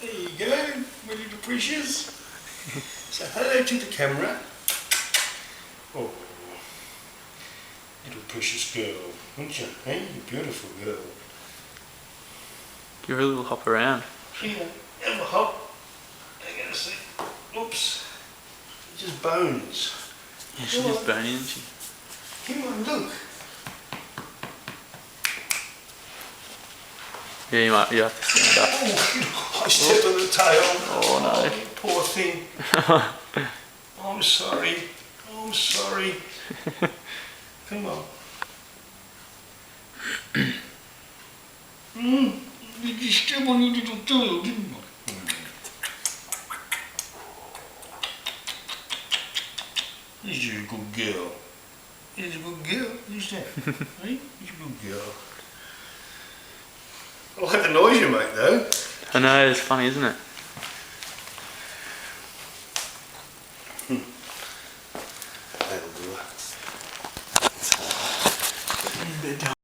There you go, my little precious. So hello to the camera. Oh, little precious girl, aren't you? Hey, you beautiful girl. You really will hop around. Yeah, have a hop. Hang on a sec. Oops. It's just bones. Yeah, she's just bony, isn't she? Come on, look. Yeah, you have to stand up. Oh, I stepped on the tail. Oh no. Poor thing. I'm sorry. I'm sorry. Come on. Did you step on your little tail, didn't I? This is a good girl. This is a good girl, is that? Hey? This is a good girl. I like the noise you make though. I know, it's funny, isn't it?